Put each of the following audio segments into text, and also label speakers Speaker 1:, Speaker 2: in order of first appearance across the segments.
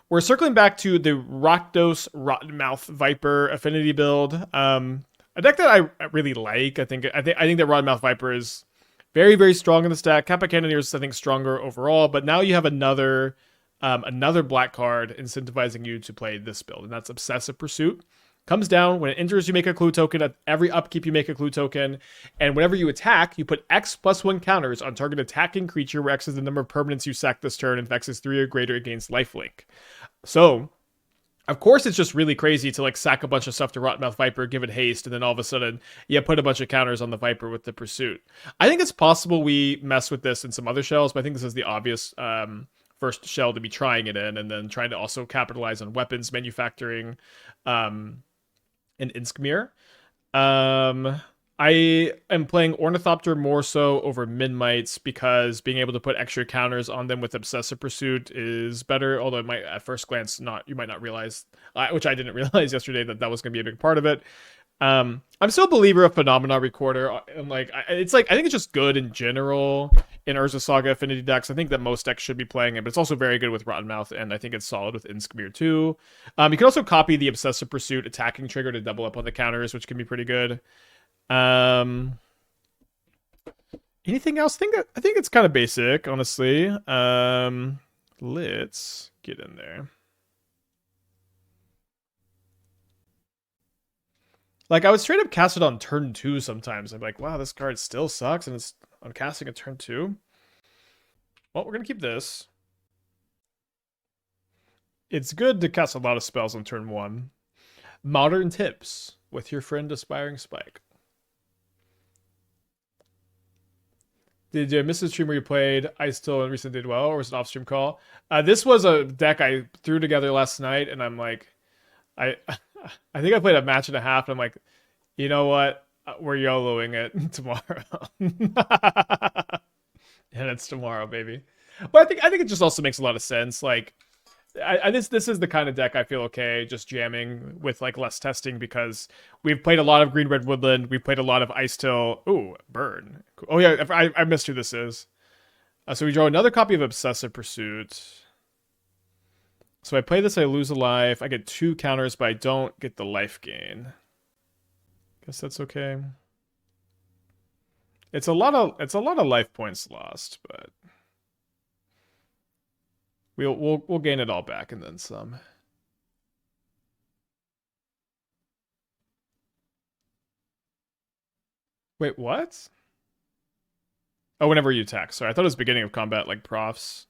Speaker 1: we're circling back to the Rakdos Rottenmouth Viper affinity build. A deck that I really like. I think that Rottenmouth Viper is very, very strong in the stack. Kappa Cannoneer is, I think, stronger overall, but now you have another black card incentivizing you to play this build, and that's Obsessive Pursuit. Comes down when it enters, you make a clue token. At every upkeep, you make a clue token, and whenever you attack, you put X+1 counters on target attacking creature, where X is the number of permanents you sack this turn, and Vex is 3 or greater against lifelink. So, of course, it's just really crazy to like sack a bunch of stuff to Rottenmouth Viper, give it haste, and then all of a sudden, yeah, put a bunch of counters on the Viper with the Pursuit. I think it's possible we mess with this in some other shells, but I think this is the obvious first shell to be trying it in, and then trying to also capitalize on weapons manufacturing. And Imskir. I am playing Ornithopter more so over Min-Mites because being able to put extra counters on them with Obsessive Pursuit is better, although it might, at first glance, you might not realize, which I didn't realize yesterday, that was going to be a big part of it. I'm still a believer of Phenomena Recorder, and I think it's just good in general in Urza Saga Affinity decks. I think that most decks should be playing it, but it's also very good with Rottenmouth, and I think it's solid with Imskir too. You can also copy the Obsessive Pursuit attacking trigger to double up on the counters, which can be pretty good. Anything else? I think it's kind of basic, honestly. Let's get in there. Like, I would straight up cast it on turn 2 sometimes. I'm like, wow, this card still sucks, and I'm casting at turn 2. Well, we're going to keep this. It's good to cast a lot of spells on turn 1. Modern tips with your friend Aspiring Spike. Did you miss the stream where you played I Still recently Did Well, or was it an off-stream call? This was a deck I threw together last night, and I'm like, I think I played a match and a half, and I'm like, you know what? We're YOLOing it tomorrow. And it's tomorrow, baby. But I think it just also makes a lot of sense. Like, this is the kind of deck I feel okay just jamming with like less testing, because we've played a lot of Green Red Woodland. We've played a lot of Ice Till. Ooh, Burn. Oh yeah, I missed who this is. So we draw another copy of Obsessive Pursuit. So I play this, I lose a life. I get 2 counters, but I don't get the life gain. Guess that's okay. It's a lot of life points lost, but we'll gain it all back and then some. Wait, what? Oh, whenever you attack. Sorry, I thought it was beginning of combat, like profs.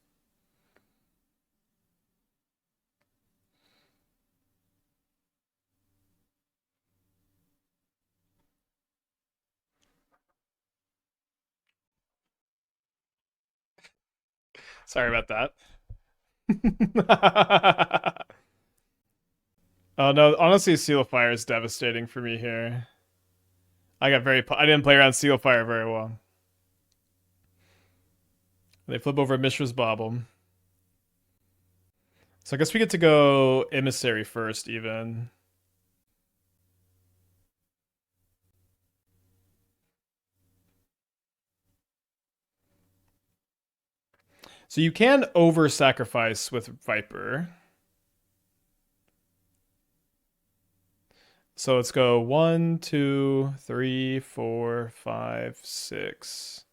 Speaker 1: Sorry about that. Oh no, honestly, Seal of Fire is devastating for me here. I didn't play around Seal of Fire very well. They flip over Mishra's Bauble. So I guess we get to go Emissary first, even. So you can over-sacrifice with Viper. So let's go 1, 2, 3, 4, 5, 6.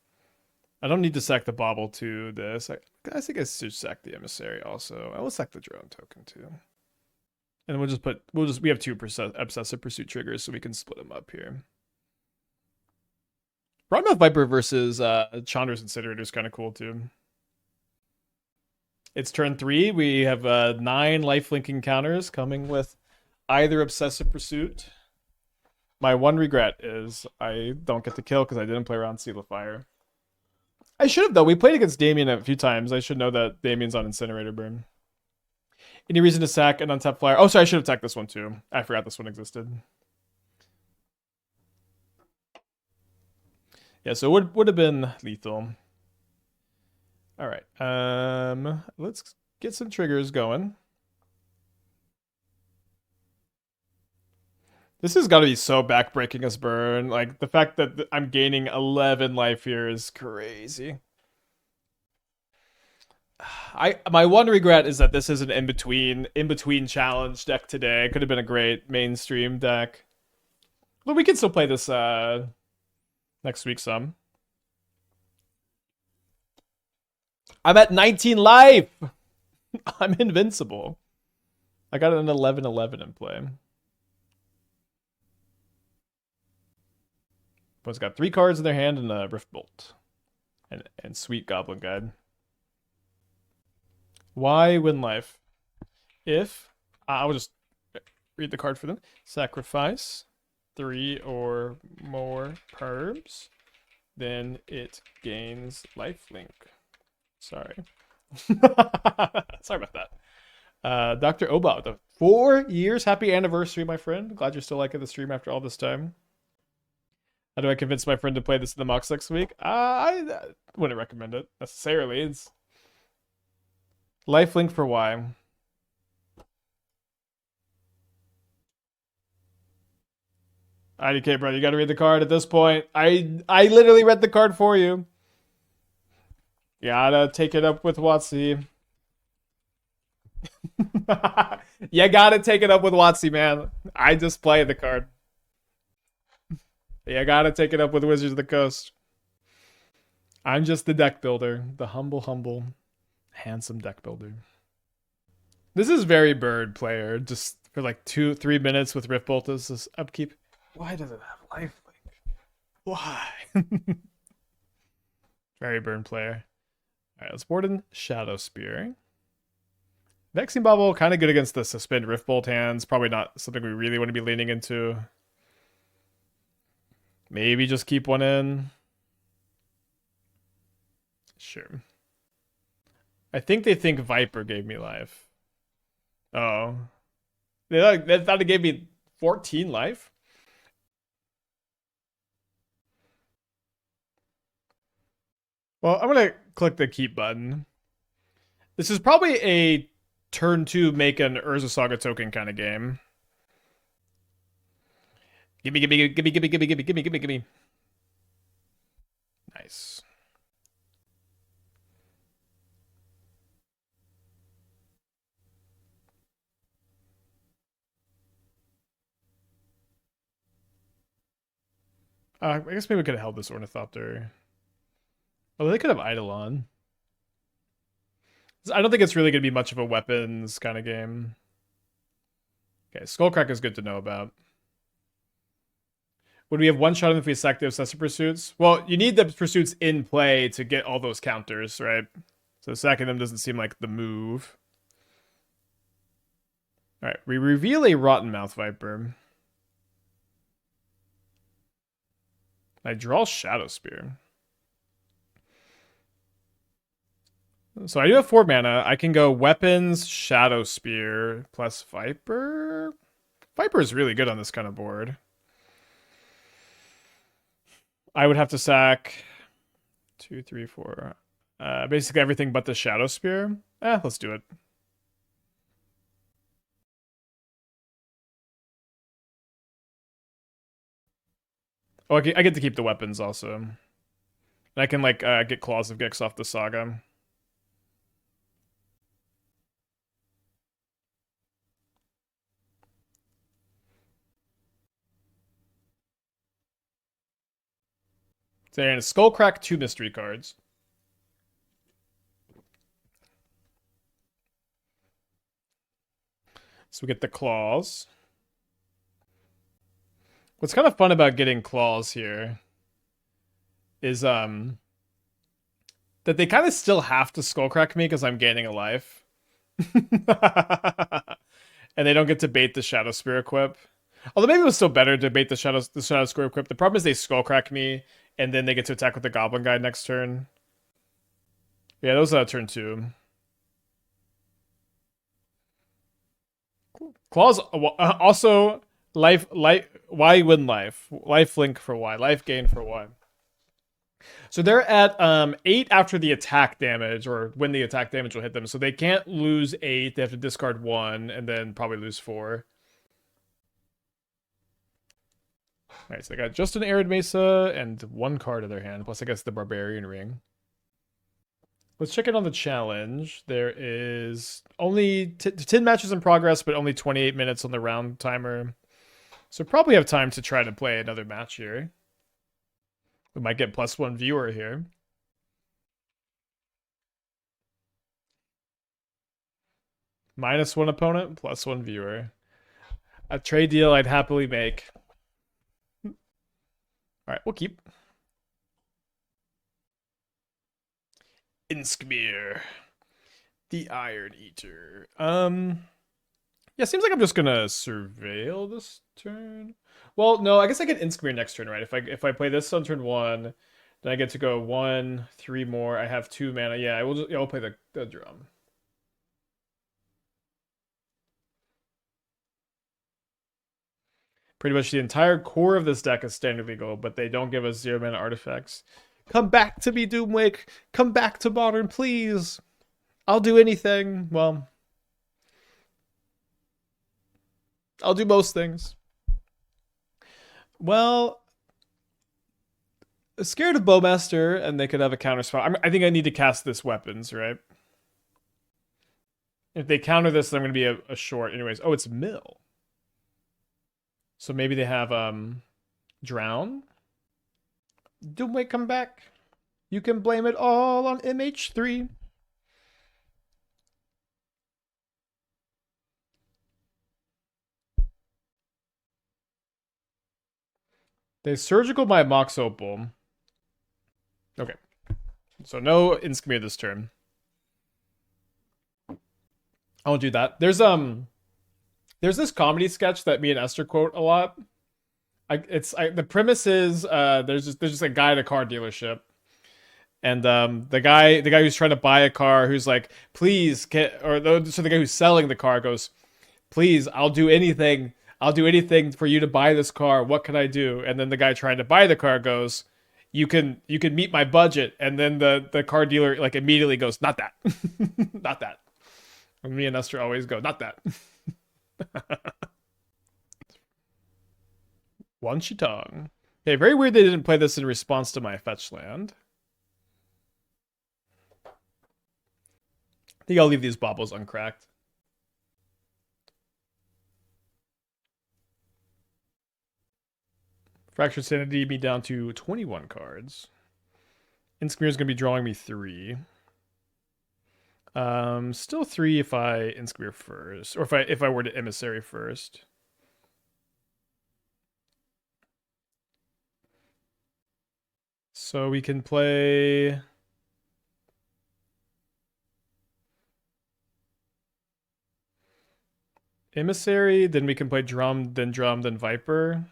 Speaker 1: I don't need to sack the Bauble to this. I think I should sack the Emissary also. I will sack the drone token too. And we have 2 Obsessive Pursuit triggers, so we can split them up here. Rottenmouth Viper versus Chandra's Incinerator is kind of cool too. It's turn 3. We have 9 life-linking counters coming with either Obsessive Pursuit. My one regret is I don't get to kill because I didn't play around Seal of Fire. I should have, though. We played against Damien a few times. I should know that Damien's on Incinerator Burn. Any reason to sack an untapped flyer? Oh, sorry, I should have attacked this one too. I forgot this one existed. Yeah, so it would have been lethal. All right. Let's get some triggers going. This has got to be so backbreaking as burn. Like, the fact that I'm gaining 11 life here is crazy. My one regret is that this is an in between challenge deck today. It could have been a great mainstream deck. But we can still play this next week some. I'm at 19 life. I'm invincible. I got an 11-11 in play. One's got 3 cards in their hand and a Rift Bolt. And Sweet Goblin Guide. Why win life? If I'll just read the card for them. Sacrifice 3 or more perms, then it gains lifelink. Sorry. Sorry about that. Dr. Obot, the 4 years. Happy anniversary, my friend. Glad you're still liking the stream after all this time. How do I convince my friend to play this in the Mox next week? I wouldn't recommend it necessarily. It's lifelink for why. IDK, bro, you gotta read the card at this point. I literally read the card for you. You gotta take it up with Watsy. You gotta take it up with Watsy, man. I just play the card. You gotta take it up with Wizards of the Coast. I'm just the deck builder. The humble, handsome deck builder. This is very bird player. Just for like 2-3 minutes with Rift Bolt as this upkeep. Why does it have lifelink? Why? Very burn player. Alright, let's board in Shadowspear. Vexing Bauble, kind of good against the Suspend Rift Bolt hands. Probably not something we really want to be leaning into. Maybe just keep one in. Sure. I think they think Viper gave me life. Oh. They thought it gave me 14 life? Well, I'm going to click the keep button. This is probably a turn 2 make an Urza Saga token kind of game. Gimme. Nice. I guess maybe we could have held this Ornithopter. Although they could have Eidolon. I don't think it's really going to be much of a weapons kind of game. Okay, Skullcrack is good to know about. Would we have one shot if we sack the Obsessive Pursuits? Well, you need the Pursuits in play to get all those counters, right? So sacking them doesn't seem like the move. Alright, we reveal a Rottenmouth Viper. I draw Shadowspear. So I do have 4 mana. I can go Weapons, Shadowspear, plus Viper. Viper is really good on this kind of board. I would have to sack 2, 3, 4. Basically everything but the Shadowspear. Let's do it. Oh, I get to keep the weapons also. And I can like get Claws of Gix off the Saga. So they're in a Skullcrack, 2 mystery cards. So we get the Claws. What's kind of fun about getting Claws here is that they kind of still have to Skullcrack me because I'm gaining a life. And they don't get to bait the Shadowspear equip. Although maybe it was still better to bait the Shadowspear equip. The problem is they Skullcrack me and then they get to attack with the Goblin Guide next turn. Yeah, those are turn 2. Claws also life why win life? Life link for why? Life gain for why? So they're at 8 after the attack damage, or when the attack damage will hit them. So they can't lose 8. They have to discard 1 and then probably lose 4. Alright, so they got just an Arid Mesa and 1 card in their hand, plus I guess the Barbarian Ring. Let's check it on the challenge. There is only 10 matches in progress, but only 28 minutes on the round timer. So probably have time to try to play another match here. We might get +1 viewer here. -1 opponent, +1 viewer. A trade deal I'd happily make. All right, we'll keep. Imskir, the Iron-Eater. Yeah, seems like I'm just gonna surveil this turn. Well, no, I guess I get Imskir next turn, right? If I play this on turn 1, then I get to go 1, 3 more. I have 2 mana. Yeah, I'll play the drum. Pretty much the entire core of this deck is standard legal, but they don't give us 0 mana artifacts. Come back to me, Doomwake. Come back to Modern, please. I'll do anything. Well, I'll do most things. Well, scared of Bowmaster, and they could have a counter spell. I think I need to cast this weapons, right? If they counter this, then I'm going to be a short. Anyways, oh, it's Mill. So maybe they have Drown. Doomwake, come back. You can blame it all on MH3. They surgical my Mox Opal. Okay. So no Imskir this turn. I won't do that. There's this comedy sketch that me and Esther quote a lot. The premise is there's just a guy at a car dealership, and the guy who's trying to buy a car who's like, please so the guy who's selling the car goes, please, I'll do anything for you to buy this car. What can I do? And then the guy trying to buy the car goes, you can meet my budget. And then the car dealer like immediately goes, not that. Not that. And me and Esther always go, not that. One Shitong. Okay, very weird they didn't play this in response to my fetch land. I think I'll leave these baubles uncracked. Fractured Sanity me down to 21 cards. Imskir is going to be drawing me 3. Still 3 if I Imskir first, or if I were to Emissary first. So we can play Emissary, then we can play Drum, then Viper.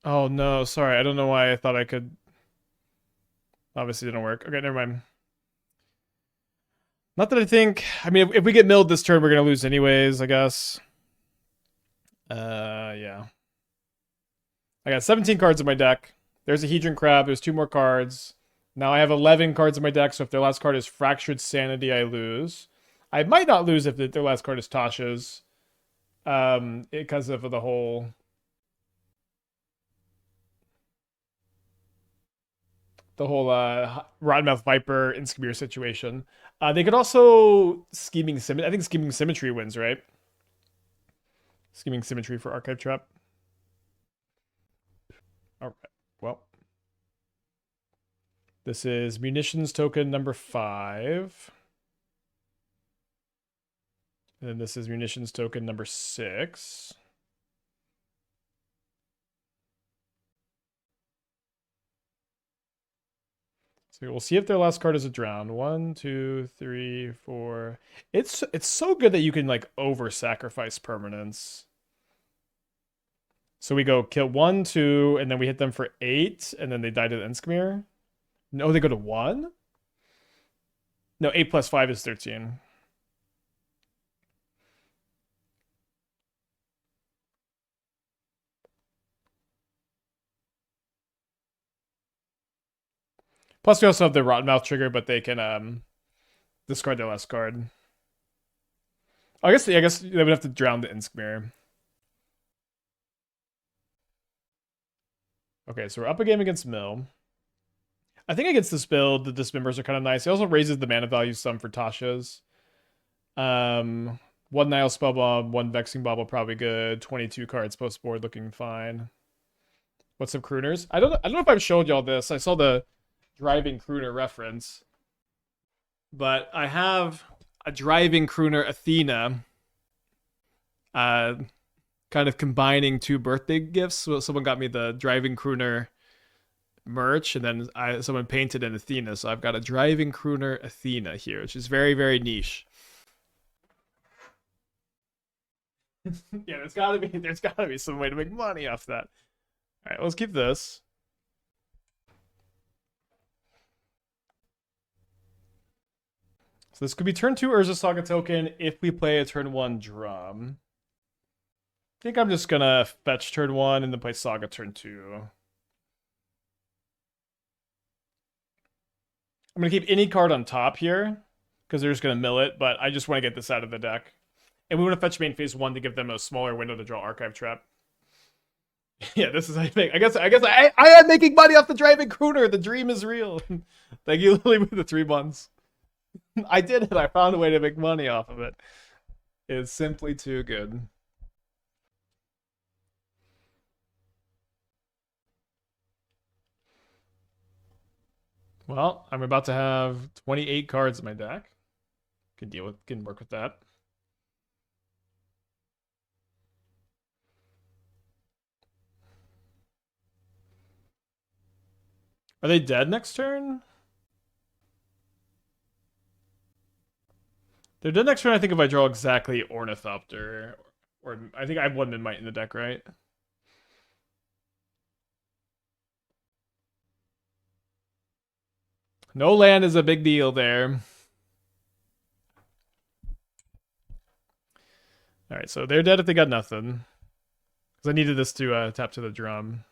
Speaker 1: Oh no, sorry, I don't know why I thought I could. Obviously didn't work. Okay, never mind. Not that I think. I mean, if we get milled this turn, we're gonna lose anyways, I guess. Yeah. I got 17 cards in my deck. There's a Hedron Crab. There's 2 more cards. Now I have 11 cards in my deck, so if their last card is Fractured Sanity, I lose. I might not lose if their last card is Tasha's. Because of the whole... Rottenmouth Viper Imskir situation. They could also Scheming Symmetry. I think Scheming Symmetry wins, right? Scheming Symmetry for Archive Trap. Alright, well. This is Munitions Token number 5. And then this is Munitions Token number 6. So we'll see if their last card is a drown. 1, 2, 3, 4. It's so good that you can like over-sacrifice permanents. So we go kill 1, 2, and then we hit them for 8, and then they die to the Imskir. No, they go to 1? No, 8 plus 5 is 13. Plus we also have the Rottenmouth trigger, but they can discard their last card. I guess they would have to drown the Imskir. Okay, so we're up a game against Mill. I think against this build, the Dismembers are kind of nice. It also raises the mana value some for Tasha's. One Nihil Spellbomb, one Vexing Bauble, probably good. 22 cards post board, looking fine. What's some crooners? I don't know if I've showed y'all this. I saw the driving crooner reference, but I have a driving crooner Athena. Kind of combining two birthday gifts. So someone got me the driving crooner merch, and then someone painted an Athena. So I've got a driving crooner Athena here, which is very, very niche. Yeah, there's gotta be some way to make money off that. All right, let's keep this. So this could be turn 2 Urza Saga token if we play a turn 1 drum. I think I'm just gonna fetch turn 1 and then play Saga turn 2. I'm gonna keep any card on top here because they're just gonna mill it, but I just want to get this out of the deck. And we want to fetch main phase 1 to give them a smaller window to draw Archive Trap. Yeah, this is how you make. I guess I am making money off the driving crooner. The dream is real. Thank you, Lily, with the 3 months. I did it. I found a way to make money off of it. It's simply too good. Well, I'm about to have 28 cards in my deck. Can work with that. Are they dead next turn? They're dead next turn, I think, if I draw exactly Ornithopter. Or I think I have one Memnite in the deck, right? No land is a big deal there. Alright, so they're dead if they got nothing. Because I needed this to tap to the drum.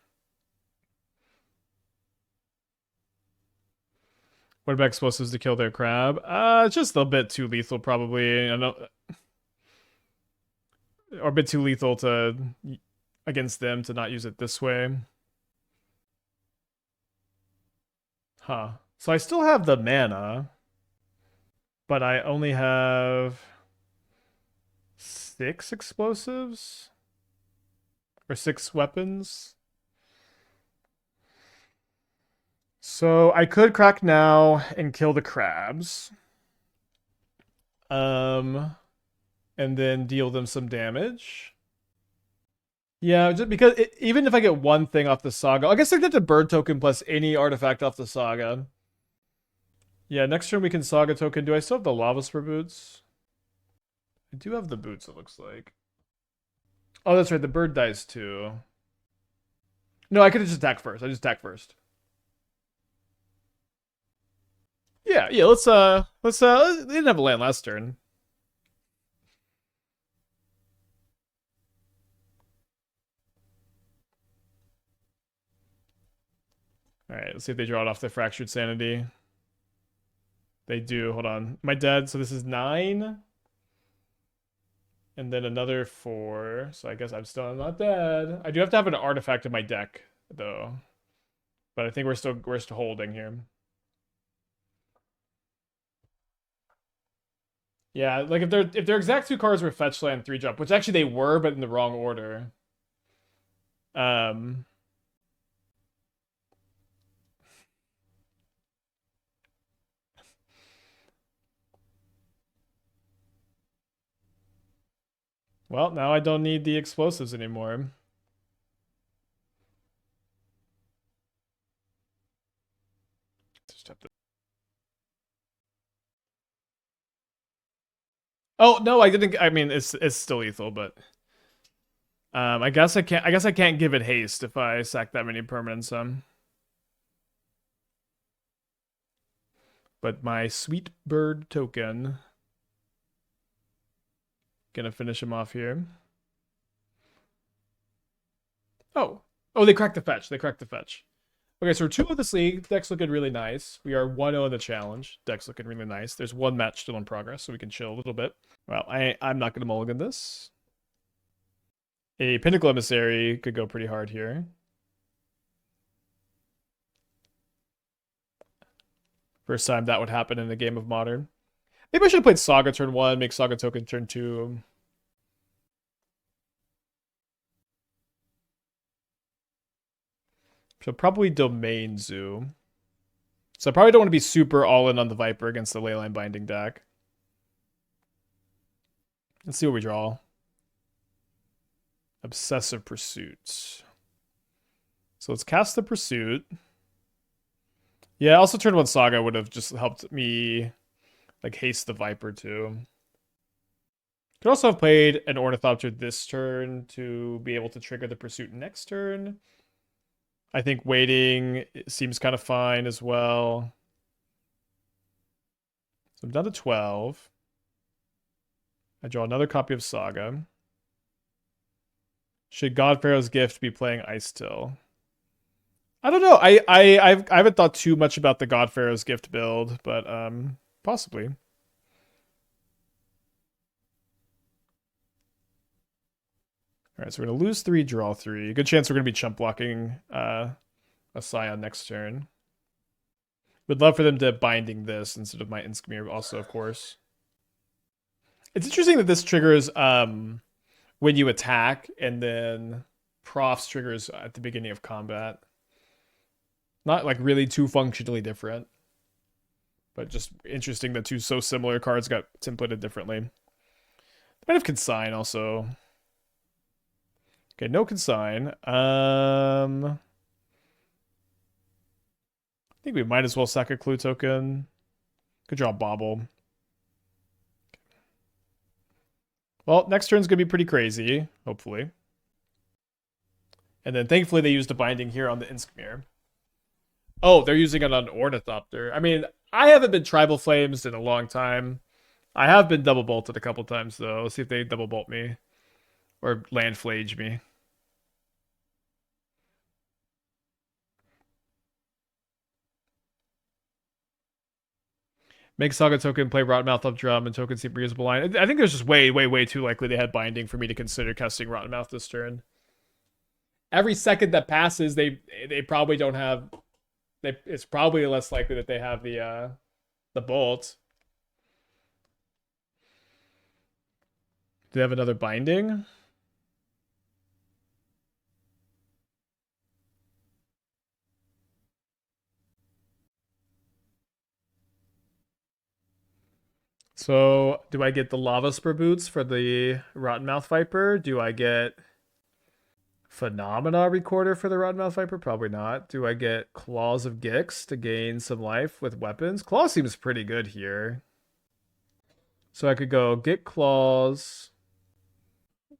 Speaker 1: What about explosives to kill their crab? It's just a bit too lethal, probably. I know, or a bit too lethal to against them to not use it this way. Huh. So I still have the mana, but I only have 6 explosives or 6 weapons. So I could crack now and kill the crabs. And then deal them some damage. Yeah, just because even if I get one thing off the Saga, I guess I get the bird token plus any artifact off the Saga. Yeah, next turn we can Saga token. Do I still have the Lavaspur Boots? I do have the boots, it looks like. Oh, that's right, the bird dies too. No, I could have just attacked first. I just attacked first. Yeah, let's they didn't have a land last turn. Alright, let's see if they draw it off the Fractured Sanity. They do, hold on. Am I dead? So this is 9. And then another 4. So I guess I'm still not dead. I do have to have an artifact in my deck, though. But I think we're still holding here. Yeah, like if their exact 2 cards were fetch land 3 drop, which actually they were, but in the wrong order. Well, now I don't need the explosives anymore. Just have to... Oh no, I didn't. I mean, it's still lethal, but I guess I can't give it haste if I sack that many permanents. But my sweet bird token, gonna finish him off here. Oh, they cracked the fetch. They cracked the fetch. Okay, so we're 2 of this league. Deck's looking really nice. We are 1-0 in the challenge. Deck's looking really nice. There's 1 match still in progress, so we can chill a little bit. Well, I'm not going to mulligan this. A Pinnacle Emissary could go pretty hard here. First time that would happen in a game of Modern. Maybe I should have played Saga turn 1, make Saga token turn 2. So probably Domain Zoo. So I probably don't want to be super all-in on the Viper against the Leyline Binding deck. Let's see what we draw. Obsessive Pursuit. So let's cast the Pursuit. Yeah, also turn 1 Saga would have just helped me like haste the Viper too. Could also have played an Ornithopter this turn to be able to trigger the Pursuit next turn. I think waiting seems kind of fine as well. So I'm down to 12. I draw another copy of Saga. Should Godpharaoh's Gift be playing Ice Till? I don't know. I haven't thought too much about the Godpharaoh's Gift build, but possibly. All right, so we're gonna lose 3, draw 3. Good chance we're gonna be chump blocking a Scion next turn. Would love for them to binding this instead of my Imskir also, of course. It's interesting that this triggers when you attack, and then Profs triggers at the beginning of combat. Not like really too functionally different, but just interesting that two so similar cards got templated differently. Might have Consign also. Okay, no Consign. I think we might as well sack a Clue token. Could draw Bauble. Well, next turn's gonna be pretty crazy, hopefully. And then thankfully they used a binding here on the Imskir. Oh, they're using it on Ornithopter. I mean, I haven't been Tribal Flames in a long time. I have been double bolted a couple times though. Let's see if they double bolt me. Or land flage me. Make Saga token, play Rottenmouth Drum, and token seep reusable line. I think there's just way too likely they had binding for me to consider casting Rottenmouth this turn. Every second that passes, they probably don't have. It's probably less likely that they have the bolt. Do they have another binding? So, do I get the Lavaspur Boots for the Rottenmouth Viper? Do I get Phenomena Recorder for the Rottenmouth Viper? Probably not. Do I get Claws of Gix to gain some life with weapons? Claw seems pretty good here. So I could go get Claws.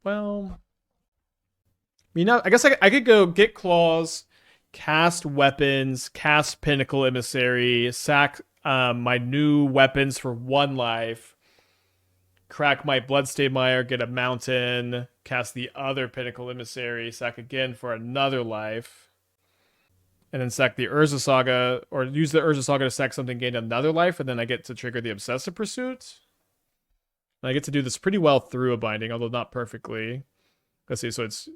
Speaker 1: Well, you know, I guess I could go get Claws, cast weapons, cast Pinnacle Emissary, sack my new weapons for 1 life, crack my Bloodstained Mire, get a mountain, cast the other Pinnacle Emissary, sack again for another life, and then sack the Urza Saga, or use the Urza Saga to sack something, gain another life, and then I get to trigger the Obsessive Pursuit. And I get to do this pretty well through a binding, although not perfectly. Let's see, so it's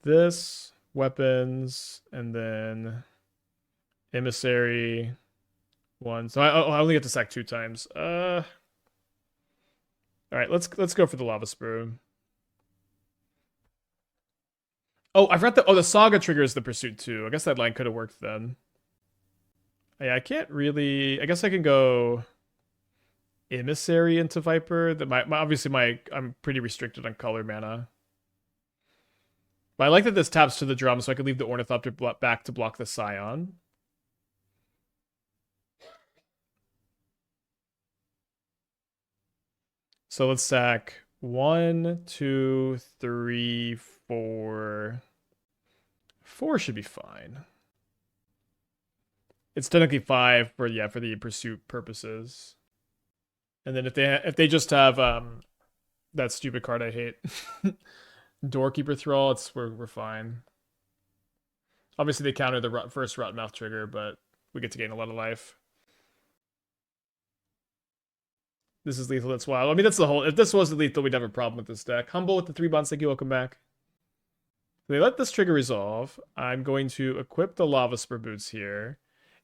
Speaker 1: this, weapons, and then Emissary 1. So I only get to sack 2 times. All right, let's go for the Lavaspur. Oh, I forgot the Saga triggers the Pursuit too. I guess that line could have worked then. Yeah, I can't really. I guess I can go Emissary into Viper. That I'm pretty restricted on color mana. But I like that this taps to the drum, so I could leave the Ornithopter back to block the Scion. So let's sack 1, 2, 3, 4. 4 should be fine. It's technically 5 for the pursuit purposes. And then if they just have that stupid card I hate, Doorkeeper Thrall, we're fine. Obviously they counter the first Rottenmouth trigger, but we get to gain a lot of life. This is lethal, that's wild. I mean, that's the whole... If this wasn't lethal, we'd have a problem with this deck. Humble with the 3 bonds, thank you, welcome back. They let this trigger resolve. I'm going to equip the Lavaspur Boots here.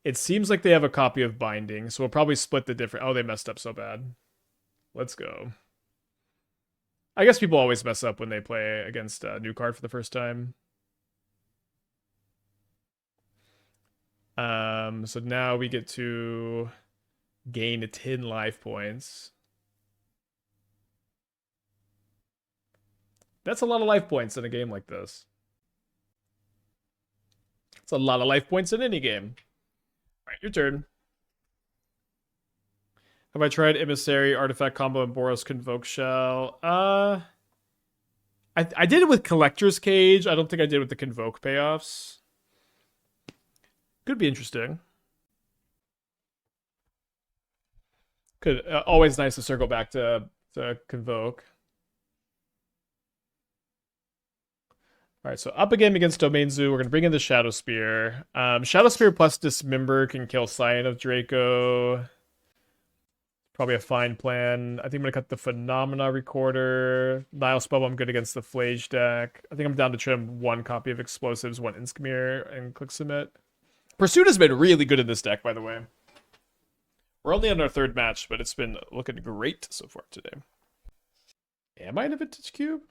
Speaker 1: It seems like they have a copy of Binding, so we'll probably split the different. Oh, they messed up so bad. Let's go. I guess people always mess up when they play against a new card for the first time. So now we get to gain 10 life points. That's a lot of life points in a game like this. It's a lot of life points in any game. All right, your turn. Have I tried Emissary, Artifact Combo, and Boros Convoke Shell? I did it with Collector's Cage. I don't think I did with the Convoke payoffs. Could be interesting. Could always nice to circle back to Convoke. All right, so up again against Domain Zoo. We're going to bring in the Shadowspear. Shadowspear plus Dismember can kill Scion of Draco. Probably a fine plan. I think I'm going to cut the Phenomena Recorder. Nihil Spellbomb good against the Flage deck. I think I'm down to trim one copy of Explosives, one Imskir, and click Submit. Pursuit has been really good in this deck, by the way. We're only on our third match, but it's been looking great so far today. Am I in a Vintage Cube?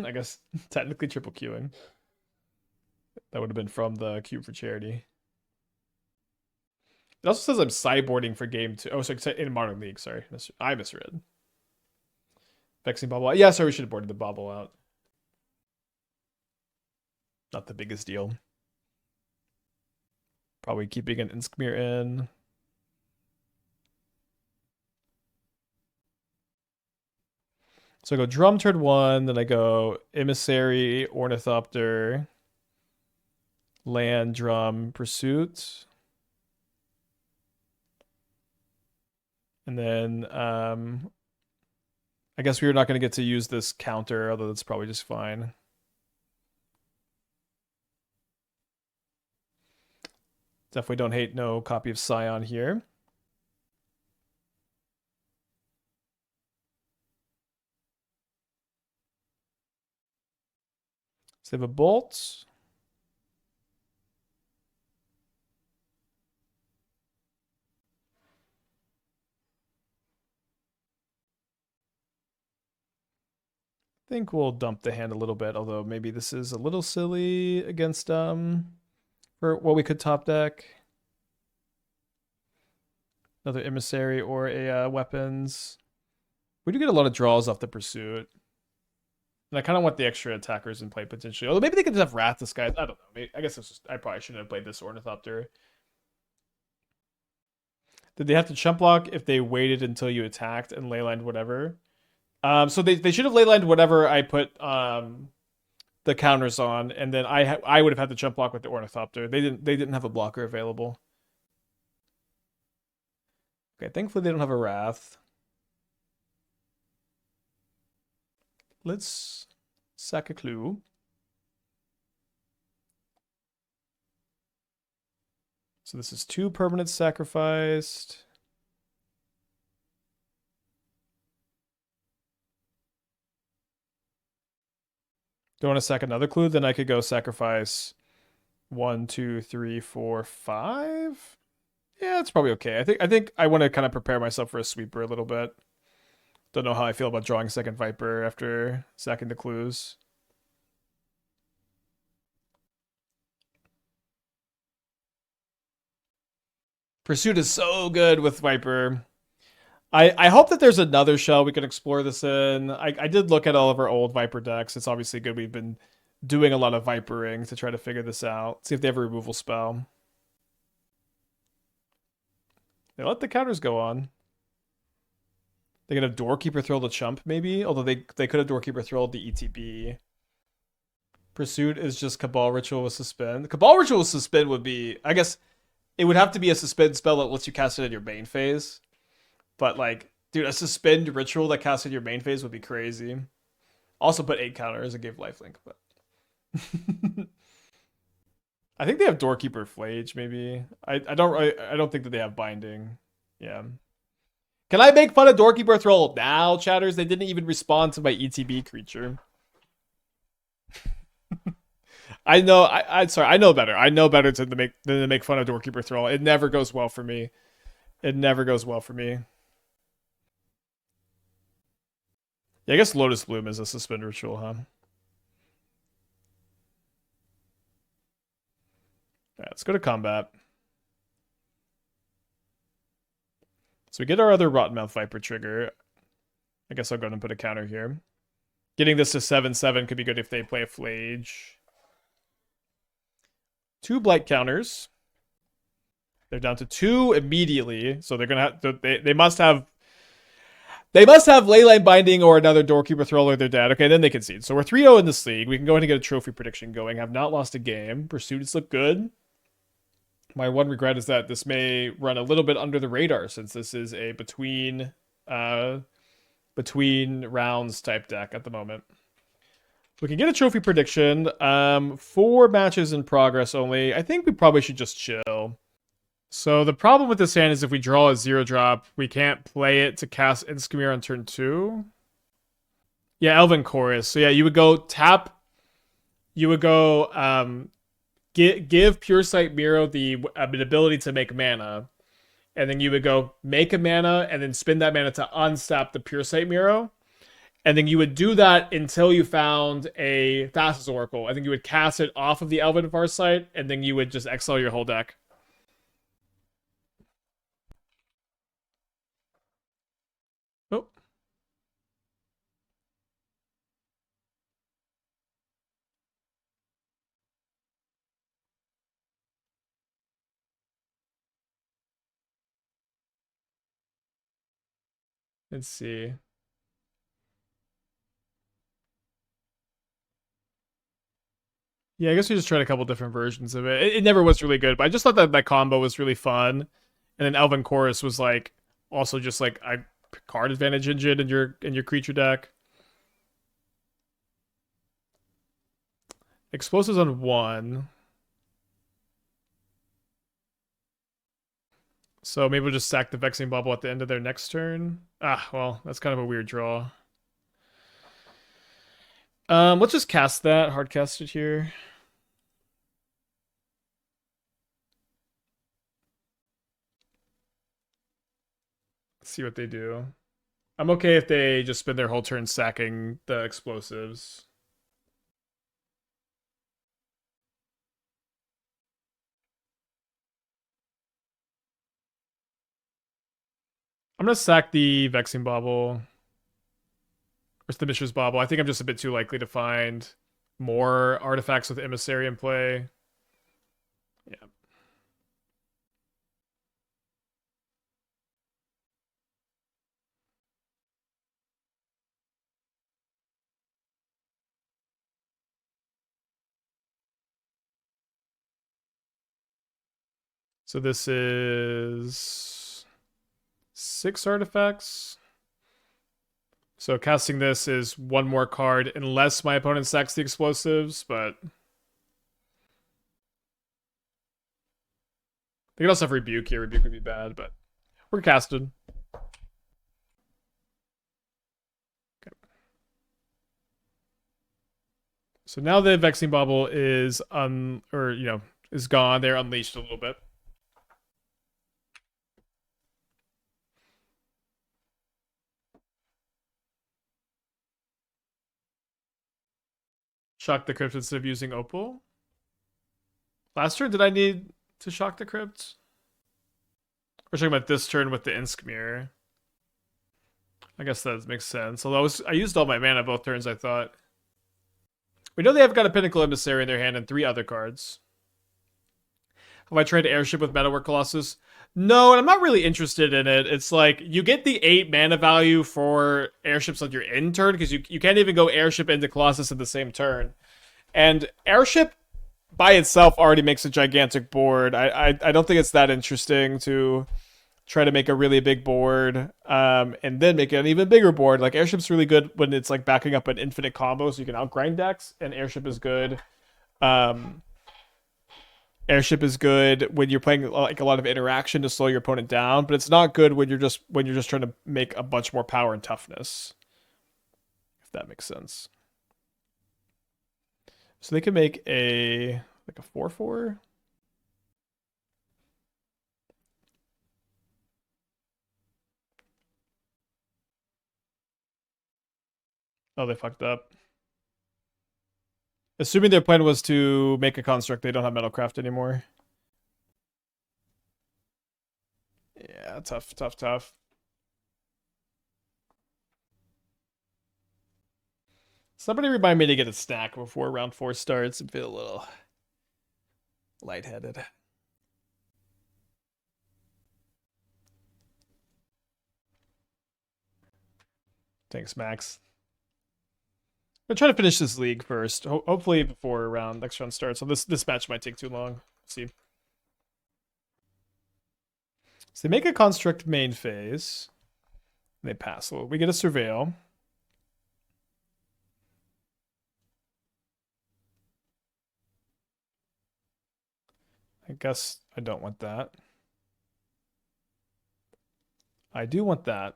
Speaker 1: I guess technically triple queuing. That would have been from the Cube for Charity. It also says I'm sideboarding for game 2. Oh, so in Modern League, sorry. I misread. Vexing Bauble. Yeah, sorry, we should have boarded the Bauble out. Not the biggest deal. Probably keeping an Imskir in. So I go Drum turn 1, then I go Emissary, Ornithopter, Land, Drum, Pursuit. And then I guess we're not going to get to use this counter, although that's probably just fine. Definitely don't hate no copy of Scion here. Save a Bolt. I think we'll dump the hand a little bit, although maybe this is a little silly against for what we could top deck. Another Emissary or a Weapons. We do get a lot of draws off the Pursuit. And I kind of want the extra attackers in play potentially. Although maybe they could just have Wrath Disguise. I don't know. Maybe, I guess it's just, I probably shouldn't have played this Ornithopter. Did they have to chump block if they waited until you attacked and leylined whatever? So they should have leylined whatever I put the counters on, and then I would have had to chump block with the Ornithopter. They didn't have a blocker available. Okay, thankfully they don't have a Wrath. Let's sack a clue. So this is 2 permanents sacrificed. Don't want to sack another clue, then I could go sacrifice 1, 2, 3, 4, 5. Yeah, it's probably okay. I think I want to kind of prepare myself for a sweeper a little bit. Don't know how I feel about drawing second Viper after sacking the clues. Pursuit is so good with Viper. I hope that there's another shell we can explore this in. I did look at all of our old Viper decks. It's obviously good. We've been doing a lot of Vipering to try to figure this out. See if they have a removal spell. They let the counters go on. They could have Doorkeeper throw the chump, maybe? Although they could have Doorkeeper throw the ETB. Pursuit is just Cabal Ritual with Suspend. Cabal Ritual with Suspend would be... I guess it would have to be a Suspend spell that lets you cast it in your main phase. But, like, dude, a Suspend Ritual that casts in your main phase would be crazy. Also put 8 counters and give lifelink, but... I think they have Doorkeeper Flage, maybe. I don't think that they have Binding. Yeah. Can I make fun of Doorkeeper Thrall now, chatters? They didn't even respond to my ETB creature. I know. I'm sorry. I know better. I know better than to make fun of Doorkeeper Thrall. It never goes well for me. It never goes well for me. Yeah, I guess Lotus Bloom is a suspend ritual, huh? Alright, let's go to combat. So we get our other Rottenmouth Viper trigger. I guess I'll go and put a counter here. Getting this to 7/7 could be good if they play a Flage. 2 Blight counters. They're down to 2 immediately, so they're gonna have to, they must have Leyline Binding or another Doorkeeper Thrall or they're dead. Okay, then they concede. So we're 3-0 in this league. We can go ahead and get a trophy prediction going. Have not lost a game. Pursuits look good. My one regret is that this may run a little bit under the radar since this is a between rounds type deck at the moment. We can get a trophy prediction. 4 matches in progress only. I think we probably should just chill. So the problem with this hand is if we draw a 0-drop, we can't play it to cast Imskir on turn 2. Yeah, Elven Chorus. So yeah, you would go tap. You would go give Pure Sight Miro the ability to make mana. And then you would go make a mana and then spin that mana to unstap the Pure Sight Miro. And then you would do that until you found a Thassa's Oracle. I think you would cast it off of the Elven Farsight, and then you would just exile your whole deck. Oh. Let's see. Yeah, I guess we just tried a couple different versions of it. It never was really good, but I just thought that combo was really fun. And then Elven Chorus was like also just like a card advantage engine in your creature deck. Explosives on 1. So maybe we'll just sack the Vexing Bauble at the end of their next turn. Ah, well, that's kind of a weird draw. Let's just cast that, hard cast it here. Let's see what they do. I'm okay if they just spend their whole turn sacking the explosives. I'm gonna sack the Vexing Bauble. Or the Mishra's Bauble. I think I'm just a bit too likely to find more artifacts with Emissary in play. Yeah. So this is 6 artifacts. So casting this is 1 more card unless my opponent sacks the explosives, but they could also have Rebuke here. Rebuke would be bad, but we're casted. Okay. So now the Vexing Bauble is is gone. They're unleashed a little bit. Shock the Crypt instead of using Opal. Last turn, did I need to shock the Crypt? We're talking about this turn with the Imskir. I guess that makes sense. Although I used all my mana both turns, I thought. We know they have got a Pinnacle Emissary in their hand and 3 other cards. Have I tried Airship with Metalwork Colossus? No, and I'm not really interested in it. It's like, you get the 8 mana value for Airships on your end turn, because you can't even go Airship into Colossus in the same turn. And Airship by itself already makes a gigantic board. I don't think it's that interesting to try to make a really big board and then make an even bigger board. Like, Airship's really good when it's like backing up an infinite combo, so you can outgrind decks, and Airship is good. Airship is good when you're playing like a lot of interaction to slow your opponent down, but it's not good when you're just trying to make a bunch more power and toughness. If that makes sense. So they can make a 4/4. Oh, they fucked up. Assuming their plan was to make a construct, they don't have Metalcraft anymore. Yeah, tough, tough, tough. Somebody remind me to get a stack before round 4 starts and feel a little lightheaded. Thanks, Max. I'm trying to finish this league first. Hopefully before next round starts. So this match might take too long. Let's see. So they make a construct main phase. They pass. So we get a surveil. I guess I don't want that. I do want that.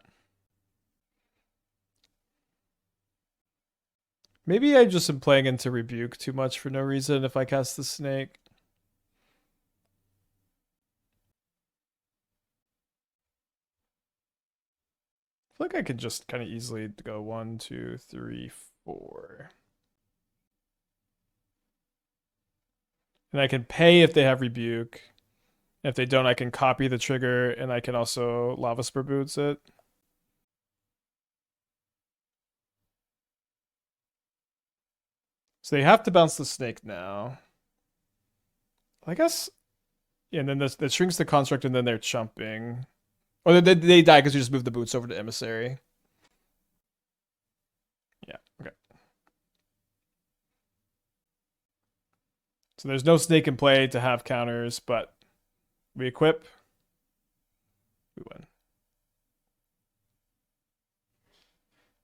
Speaker 1: Maybe I just am playing into Rebuke too much for no reason if I cast the snake. I feel like I could just kind of easily go 1, 2, 3, 4. And I can pay if they have Rebuke. If they don't, I can copy the trigger, and I can also Lavaspur Boots it. So they have to bounce the snake now. I guess. Yeah, and then that shrinks the construct, and then they're chumping. Or they die because you just move the boots over to Emissary. Yeah, okay. So there's no snake in play to have counters, but we equip. We win.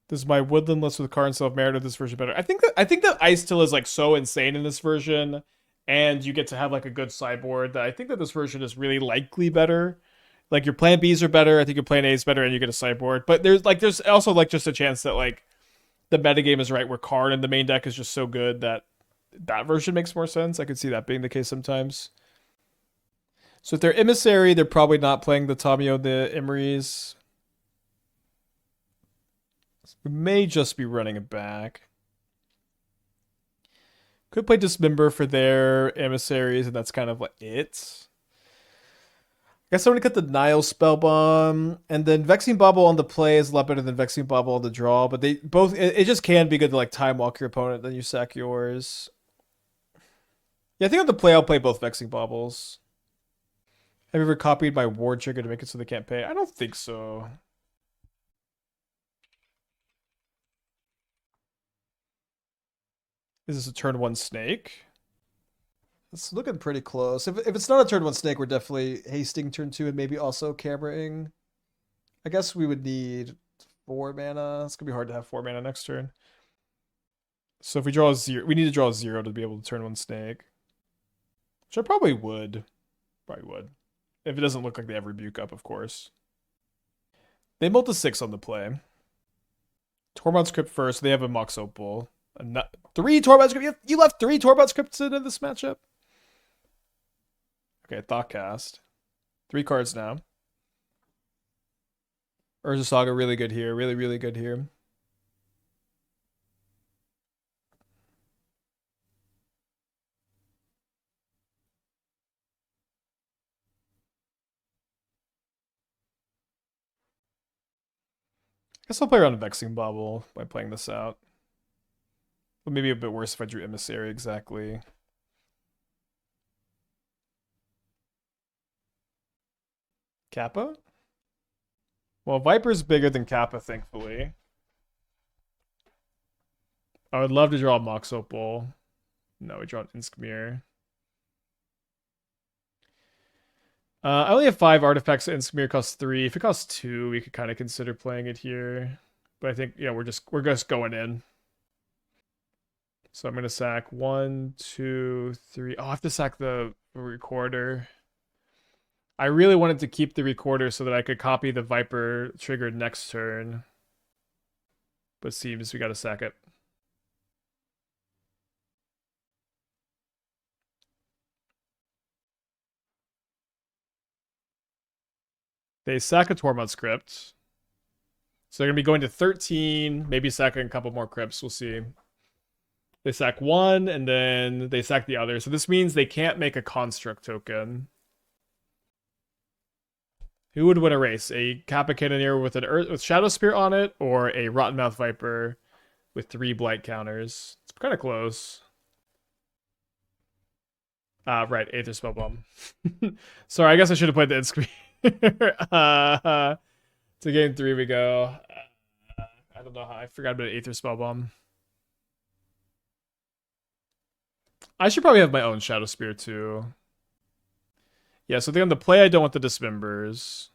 Speaker 1: This is my woodland list with Karn Self-Merit of this version better. I think that Ice Till is like so insane in this version, and you get to have like a good sideboard that I think that this version is really likely better. Like your plan Bs are better, I think your plan A is better, and you get a sideboard. But there's also like just a chance that like the metagame is right where Karn in the main deck is just so good that version makes more sense. I could see that being the case sometimes. So if they're Emissary, they're probably not playing the Tamio the Emeries. We may just be running it back. Could play Dismember for their emissaries, and that's kind of like it. I guess I'm gonna cut the Nihil Spellbomb, and then Vexing Bauble on the play is a lot better than Vexing Bauble on the draw. But they both, it just can be good to like time walk your opponent, then you sack yours. Yeah, I think on the play I'll play both Vexing Baubles. Have you ever copied my ward trigger to make it so they can't pay? I don't think so. Is this a turn 1 snake? It's looking pretty close. If it's not a turn 1 snake, we're definitely hasting turn 2 and maybe also cameraing. I guess we would need 4 mana. It's going to be hard to have 4 mana next turn. So if we draw a 0, we need to draw a 0 to be able to turn 1 snake. Which I probably would. Probably would. If it doesn't look like they have Rebuke up, of course. They multi 6 on the play. Tormod's Crypt first. They have a Mox Opal. 3 Tormod's Crypt. You left 3 Tormod's Crypts into this matchup? Okay, Thoughtcast. 3 cards now. Urza Saga, really good here. Really, really good here. I guess I'll play around a Vexing Bauble by playing this out. But maybe a bit worse if I drew Emissary exactly. Kappa? Well, Viper's bigger than Kappa, thankfully. I would love to draw a Mox Opal. No, we draw an Imskir. I only have 5 artifacts. Imskir costs 3. If it costs 2, we could kind of consider playing it here. But I think, yeah, we're just going in. So I'm gonna sack 1, 2, 3. Oh, I have to sack the recorder. I really wanted to keep the recorder so that I could copy the Viper trigger next turn. But seems we gotta sack it. They sack a Tormod's Crypt. So they're going to be going to 13, maybe sacking a couple more crypts. We'll see. They sack one, and then they sack the other. So this means they can't make a construct token. Who would win a race? A Kappa Cannoneer with with Shadowspear on it, or a Rottenmouth Viper with 3 blight counters? It's kind of close. Right, Aether Spellbomb. Sorry, I guess I should have played the Imskir. To game 3 we go. I don't know how I forgot about Aether Spellbomb. I should probably have my own Shadowspear too. Yeah, so I think on the play I don't want the Dismembers.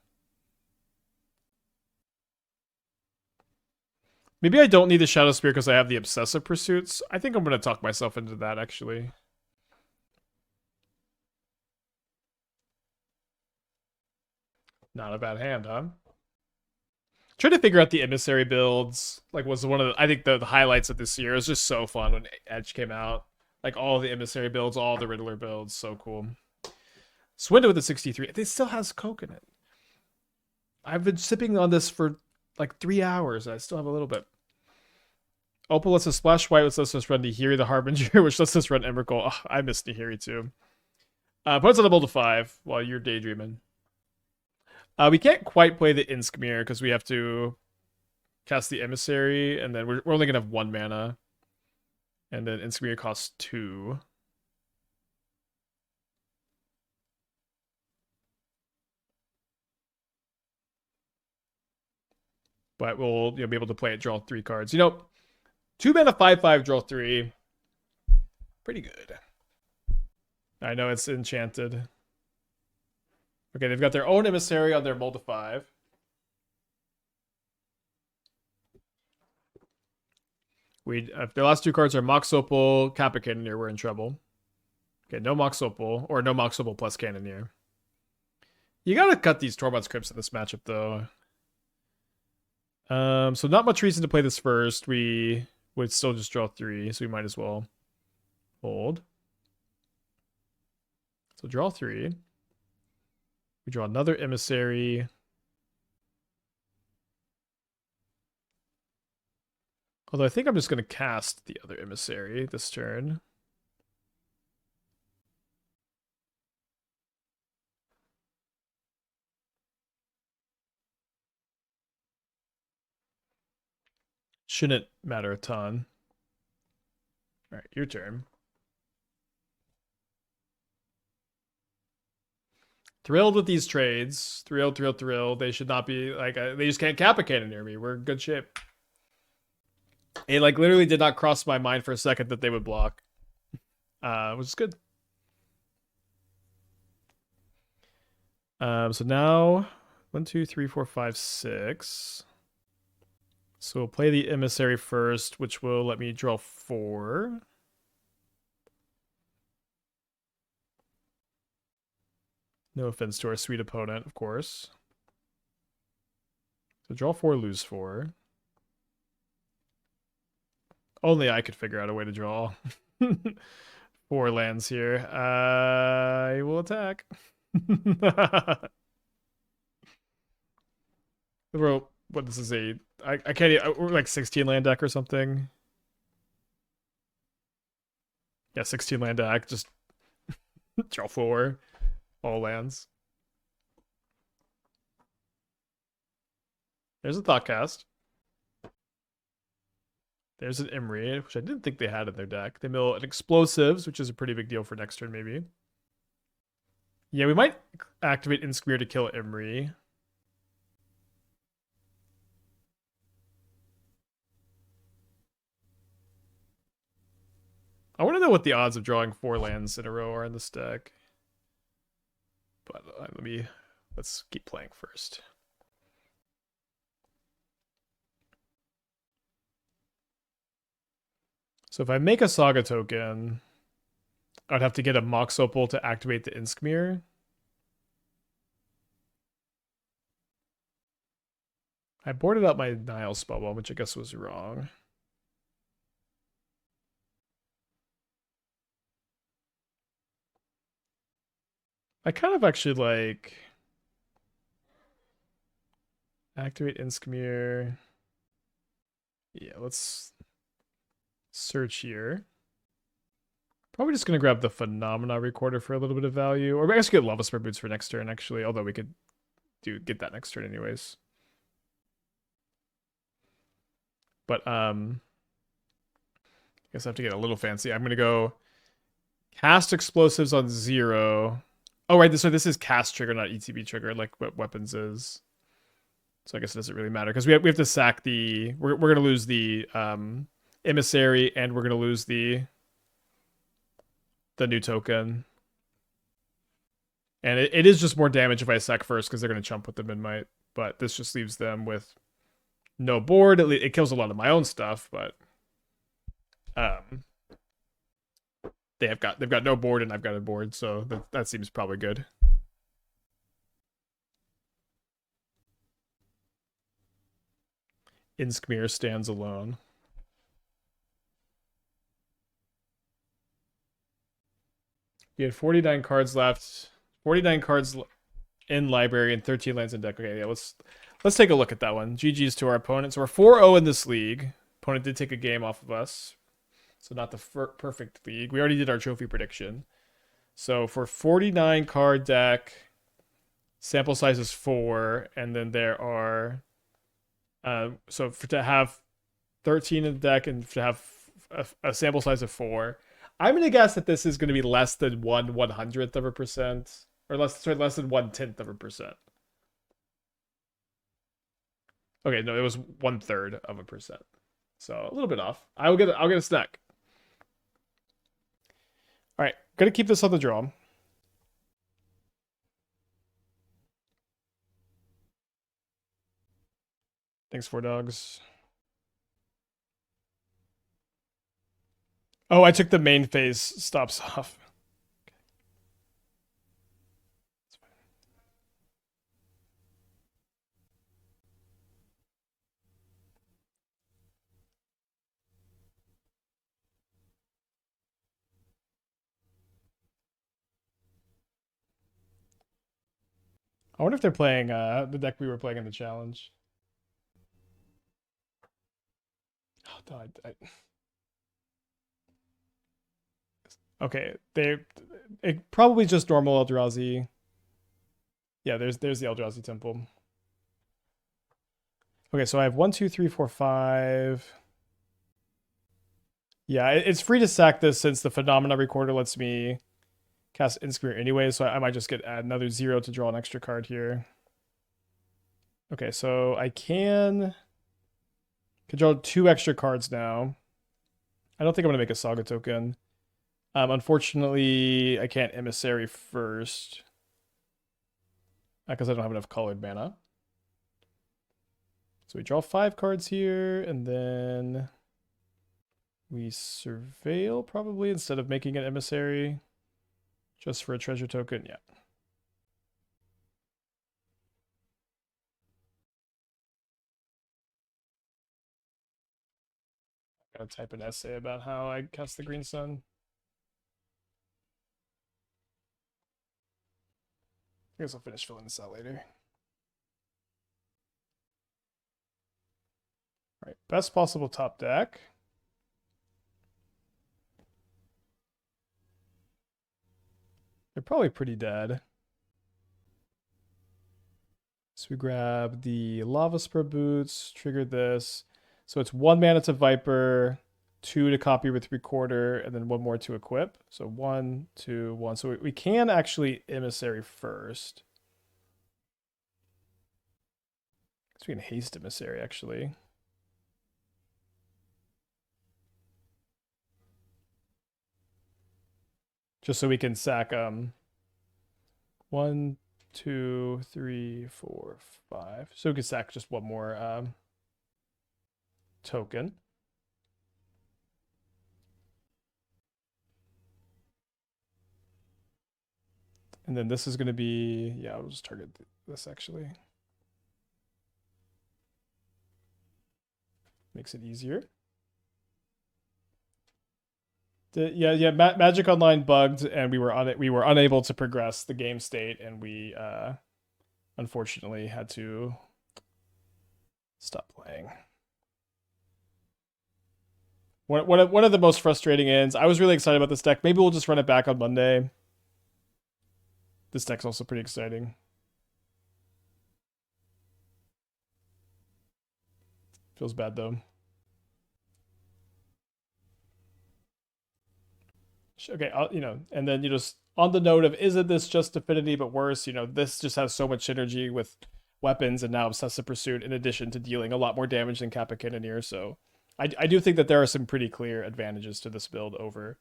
Speaker 1: Maybe I don't need the Shadowspear because I have the Obsessive Pursuits. I think I'm going to talk myself into that, actually. Not a bad hand, huh? Trying to figure out the Emissary builds, like, was one of the, I think the highlights of this year. It was just so fun when Edge came out. Like, all the Emissary builds, all the Riddler builds, so cool. Swindle with the 63. It still has Coke in it. I've been sipping on this for like 3 hours. I still have a little bit. Opal lets us splash white, which lets us run Nihiri the Harbinger, which lets us run Emrakul. Oh, I miss Nihiri too. Puts on a build to 5 while you're daydreaming. We can't quite play the Imskir because we have to cast the Emissary, and then we're only going to have 1 mana. And then Imskir costs 2. But we'll be able to play it, draw 3 cards. 2 mana 5/5, draw 3. Pretty good. I know it's enchanted. Okay, they've got their own Emissary on their mull to 5. If the last 2 cards are Mox Opal, Kappa Cannoneer, we're in trouble. Okay, no Mox Opal, or no Mox Opal plus Cannoneer. You gotta cut these Tormod's Crypts in this matchup, though. So not much reason to play this first. We would still just draw 3, so we might as well hold. So draw 3. We draw another Emissary. Although I think I'm just going to cast the other Emissary this turn. Shouldn't matter a ton. All right, your turn. Thrilled with these trades. Thrilled. They should not be like, they just can't Kappa Cannoneer me. We're in good shape. It like literally did not cross my mind for a second that they would block. Which is good. So now 1, 2, 3, 4, 5, 6. So we'll play the Emissary first, which will let me draw 4. No offense to our sweet opponent, of course. So draw 4, lose 4. Only I could figure out a way to draw 4 lands here. I will attack. Bro, what this is I can't, we're like 16 land deck or something. Yeah, 16 land deck, just draw 4. All lands. There's a Thoughtcast. There's an Imri, which I didn't think they had in their deck. They mill an Explosives, which is a pretty big deal for next turn, maybe. Yeah, we might activate Imskir to kill Imri. I want to know what the odds of drawing 4 lands in a row are in this deck. But let's keep playing first. So if I make a Saga token, I'd have to get a Mox Opal to activate the Imskir. I boarded up my Nihil Spellbomb, which I guess was wrong. I kind of actually like... Activate Imskir. Yeah, let's search here. Probably just going to grab the Phenomena Recorder for a little bit of value. Or I guess get Lavaspur Boots for next turn, actually. Although we could get that next turn anyways. But, I guess I have to get a little fancy. I'm going to go cast Explosives on 0. Oh, right. So this is cast trigger, not ETB trigger, like what weapons is. So I guess it doesn't really matter because we have to sack the. We're gonna lose the emissary and we're gonna lose the new token. And it is just more damage if I sack first because they're gonna chump with the Memnite. But this just leaves them with no board. It kills a lot of my own stuff, but they've got no board and I've got a board, so that seems probably good. Imskir stands alone. You had 49 cards left. 49 cards in library and 13 lands in deck. Okay, yeah, let's take a look at that one. GG's to our opponent. So we're 4-0 in this league. Opponent did take a game off of us. So not the perfect league. We already did our trophy prediction. So for 49 card deck, sample size is 4, and then there are to have 13 in the deck and to have a sample size of 4, I'm gonna guess that this is gonna be less than 1/100th of a percent, or less than 1/10th of a percent. Okay, no, it was 1/3 of a percent, so a little bit off. I'll get a snack. All right, gonna keep this on the draw. Thanks, 4Dogs. Oh, I took the main phase stops off. I wonder if they're playing the deck we were playing in the challenge. Oh, no, okay, it probably just normal Eldrazi. Yeah, there's the Eldrazi Temple. Okay, so I have 1, 2, 3, 4, 5. Yeah, it's free to sack this since the Phenomena Recorder lets me cast Imskir anyway, so I might just add another 0 to draw an extra card here. Okay, so I can draw 2 extra cards now. I don't think I'm going to make a Saga token. Unfortunately, I can't Emissary first because I don't have enough colored mana. So we draw 5 cards here, and then we Surveil probably instead of making an Emissary just for a treasure token. Yeah. Gotta type an essay about how I cast the Green Sun. I guess I'll finish filling this out later. All right, best possible top deck. They're probably pretty dead. So we grab the Lavaspur Boots, trigger this. So it's 1 mana to Viper, 2 to copy with Recorder, and then 1 more to equip. So 1, 2, 1. So we can actually Emissary first. So we can haste Emissary actually. Just so we can sack 1, 2, 3, 4, 5. So we can sack just 1 more token. And then this is going to be, yeah, I'll just target this actually. Makes it easier. Yeah. Magic Online bugged, and we were unable to progress the game state, and we unfortunately had to Stop playing. One of the most frustrating ends. I was really excited about this deck. Maybe we'll just run it back on Monday. This deck's also pretty exciting. Feels bad though. Okay, and then just on the note of, isn't this just Affinity but worse? This just has so much synergy with weapons and now Obsessive Pursuit, in addition to dealing a lot more damage than Kappa Cannoneer. So I do think that there are some pretty clear advantages to this build over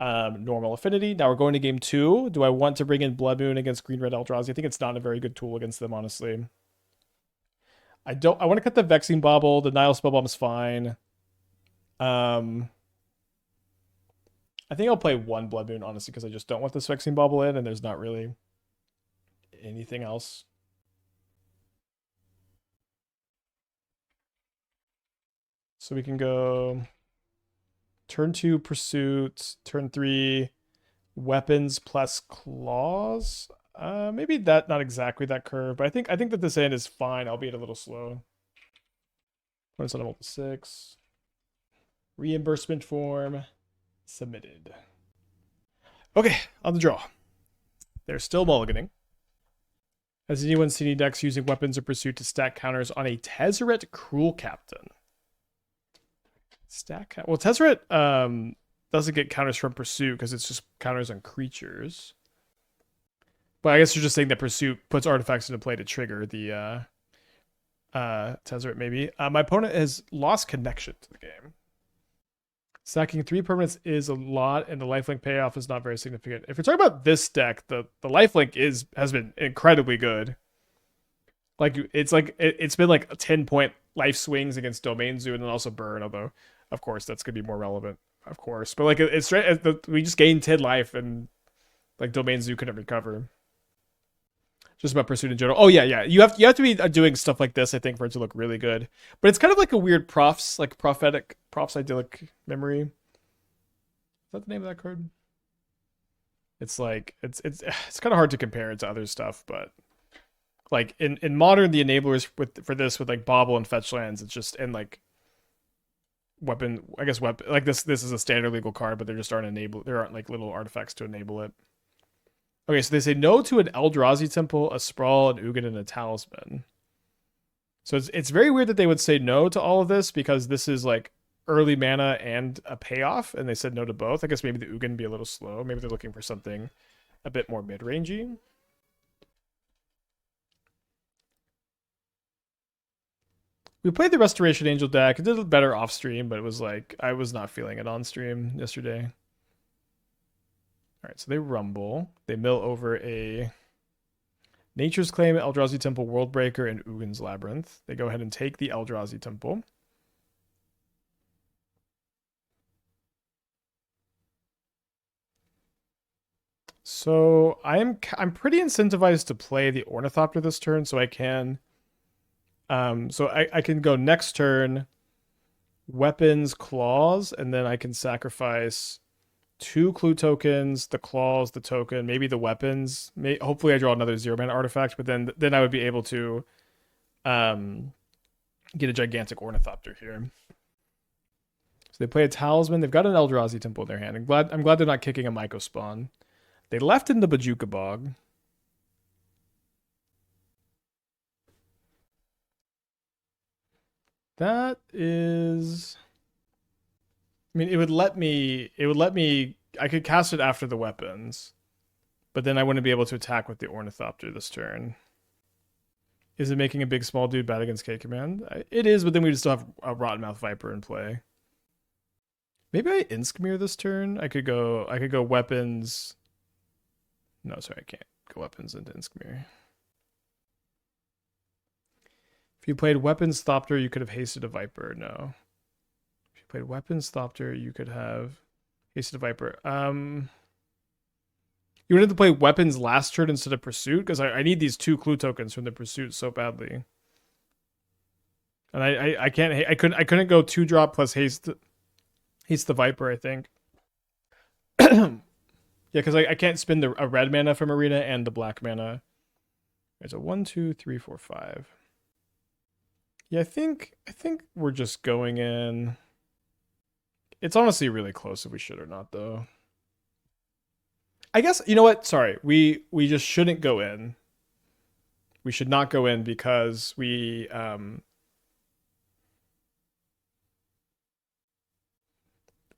Speaker 1: normal Affinity. Now we're going to game 2. Do I want to bring in Blood Moon against Green Red Eldrazi? I think it's not a very good tool against them, honestly. I want to cut the Vexing Bauble. The Nihil Spellbomb is fine. I think I'll play one Blood Moon, honestly, because I just don't want this Vexing Bauble in, and there's not really anything else. So we can go turn 2 Pursuit, turn 3 Weapons plus Claws. Maybe not exactly that curve, but I think that this end is fine, albeit a little slow. Opponent's on a multiple 6. Reimbursement form submitted. Okay, on the draw. They're still mulliganing. Has anyone seen any decks using Weapons of Pursuit to stack counters on a Tezzeret Cruel Captain? Well, Tezzeret doesn't get counters from Pursuit because it's just counters on creatures. But I guess you're just saying that Pursuit puts artifacts into play to trigger the Tezzeret, maybe. My opponent has lost connection to the game. Stacking 3 permanents is a lot, and the lifelink payoff is not very significant. If you're talking about this deck, the lifelink has been incredibly good. It's been like 10-point life swings against Domain Zoo and then also Burn, although of course that's gonna be more relevant, of course. But we just gained 10 life and like Domain Zoo couldn't recover. Just about Pursuit in general. Oh yeah. You have to be doing stuff like this, I think, for it to look really good. But it's kind of like a weird Proph's Idyllic Memory. Is that the name of that card? It's like it's kind of hard to compare it to other stuff, but like in modern, the enablers for this with like Bauble and fetch lands, it's just, and like weapon like this is a standard legal card, but there aren't like little artifacts to enable it. Okay, so they say no to an Eldrazi Temple, a Sprawl, an Ugin, and a Talisman. So it's very weird that they would say no to all of this, because this is like early mana and a payoff, and they said no to both. I guess maybe the Ugin would be a little slow. Maybe they're looking for something a bit more mid-rangey. We played the Restoration Angel deck. It did better off stream, but it was like I was not feeling it on stream yesterday. All right, so they rumble. They mill over a Nature's Claim, Eldrazi Temple, Worldbreaker, and Ugin's Labyrinth. They go ahead and take the Eldrazi Temple. So I'm pretty incentivized to play the Ornithopter this turn, so I can I can go next turn Weapons, Claws, and then I can sacrifice 2 clue tokens, the Claws, the token, maybe the weapons. Hopefully I draw another 0-mana artifact, but then I would be able to get a gigantic Ornithopter here. So they play a Talisman. They've got an Eldrazi Temple in their hand. I'm glad they're not kicking a Myco Spawn. They left in the Bajuka Bog. That is, I mean, it would let me, I could cast it after the weapons, but then I wouldn't be able to attack with the Ornithopter this turn. Is it making a big small dude bad against K-Command? It is, but then we just still have a Rottenmouth Viper in play. Maybe I Imskir this turn. I could go weapons. No, sorry, I can't go weapons into Imskir. If you played Weapons Thopter, you could have hasted a Viper. No. If you played Weapons Thopter, you could have hasted a Viper. You wanted to play Weapons last turn instead of Pursuit, because I need these 2 clue tokens from the Pursuit so badly. And I couldn't go 2-drop plus haste the Viper, I think. Yeah, because I can't spend a red mana from Arena and the black mana. There's a 1, 2, 3, 4, 5. Yeah, I think we're just going in. It's honestly really close if we should or not, though. I guess, you know what? Sorry. We just shouldn't go in. We should not go in because we have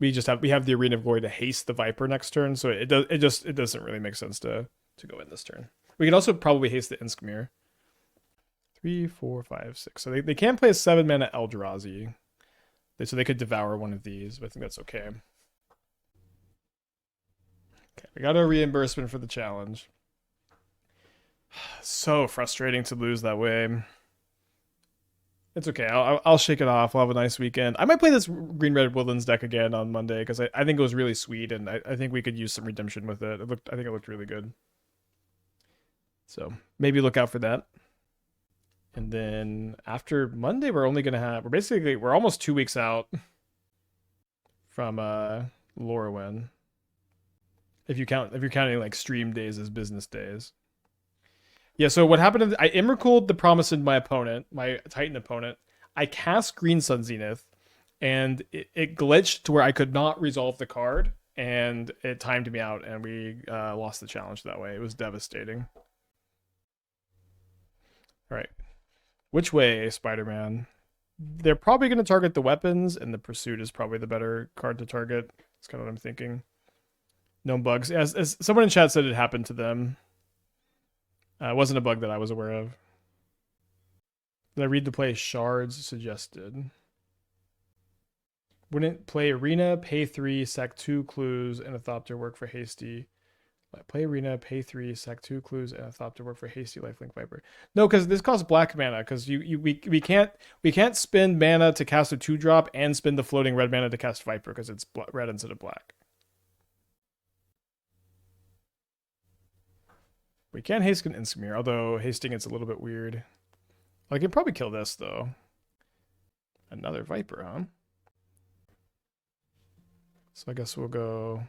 Speaker 1: the Arena of Glory to haste the Viper next turn, so it doesn't really make sense to go in this turn. We can also probably haste the Imskir. 3, 4, 5, 6. So they can play a 7 mana Eldrazi. So they could devour one of these, but I think that's okay. Okay, we got a reimbursement for the challenge. So frustrating to lose that way. It's okay. I'll shake it off. We'll have a nice weekend. I might play this Green Red Woodlands deck again on Monday because I think it was really sweet and I think we could use some redemption with it. I think it looked really good. So maybe look out for that. And then after Monday, we're almost 2 weeks out from Lorwyn. If you're counting like stream days as business days. Yeah, so what happened, I Emrakul'd the Promise in my Titan opponent. I cast Green Sun Zenith, and it glitched to where I could not resolve the card, and it timed me out, and we lost the challenge that way. It was devastating. All right. Which way, Spider-Man? They're probably going to target the weapons, and the Pursuit is probably the better card to target. That's kind of what I'm thinking. No bugs. As someone in chat said, it happened to them. It wasn't a bug that I was aware of. Did I read the play Shards suggested? Wouldn't play Arena, pay 3, sack 2 clues, and a Thopter work for hasty. Play Arena, pay 3, sack 2 clues, and a Thopter work for hasty Lifelink Viper. No, because this costs black mana. Because we can't spend mana to cast a 2-drop and spend the floating red mana to cast Viper because it's red instead of black. We can haste an Imskir, although hasting it's a little bit weird. I can probably kill this though. Another Viper, huh? So I guess we'll go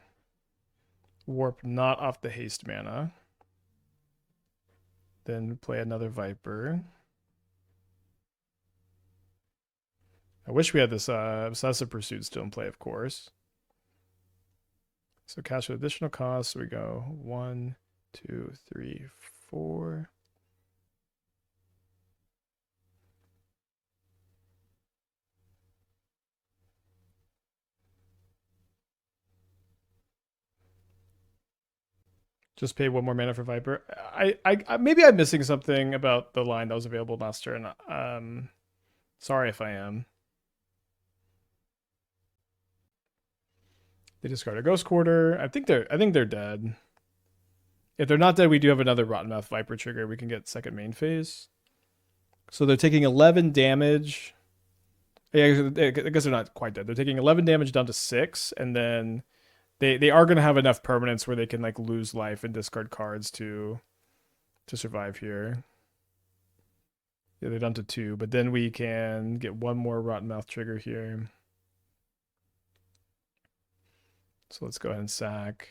Speaker 1: Warp not off the haste mana. Then play another Viper. I wish we had this Obsessive Pursuit still in play, of course. So cast with additional costs. So we go 1, 2, 3, 4. Just pay 1 more mana for Viper. I maybe I'm missing something about the line that was available last turn. Sorry if I am. They discard a Ghost Quarter. I think they're dead. If they're not dead, we do have another Rottenmouth Viper trigger. We can get second main phase. So they're taking 11 damage. Yeah, I guess they're not quite dead. They're taking 11 damage down to 6, and then they are going to have enough permanents where they can like lose life and discard cards to survive here. Yeah, they're down to 2, but then we can get 1 more Rottenmouth trigger here. So let's go ahead and sack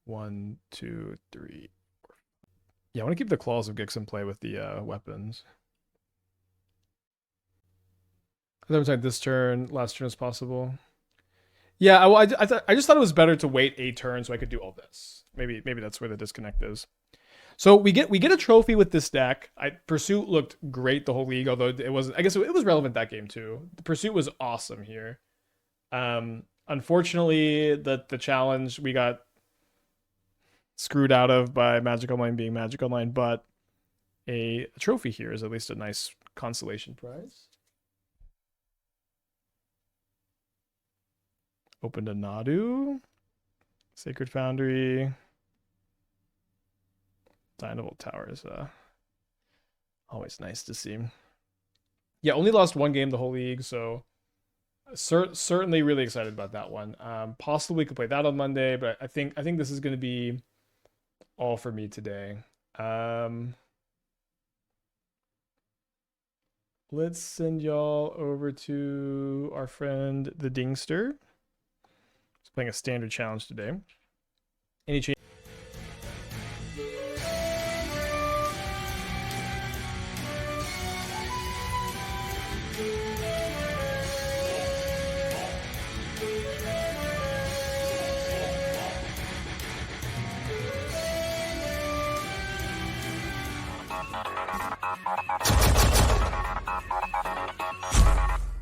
Speaker 1: 1, 2, 3, 4. Yeah, I want to keep the Claws of Gix in play with the weapons. I'm saying this turn, last turn as possible. Yeah, I just thought it was better to wait a turn so I could do all this. Maybe that's where the disconnect is. So we get a trophy with this deck. Pursuit looked great the whole league, although it wasn't. I guess it was relevant that game too. The Pursuit was awesome here. Unfortunately, the challenge we got screwed out of by Magic Online being Magic Online, but a trophy here is at least a nice consolation prize. Opened a Nadu, Sacred Foundry, Dynavolt Tower is always nice to see. Yeah, only lost 1 game the whole league, so certainly really excited about that one. Possibly could play that on Monday, but I think this is going to be all for me today. Let's send y'all over to our friend the Dingster. He's playing a standard challenge today. Any change?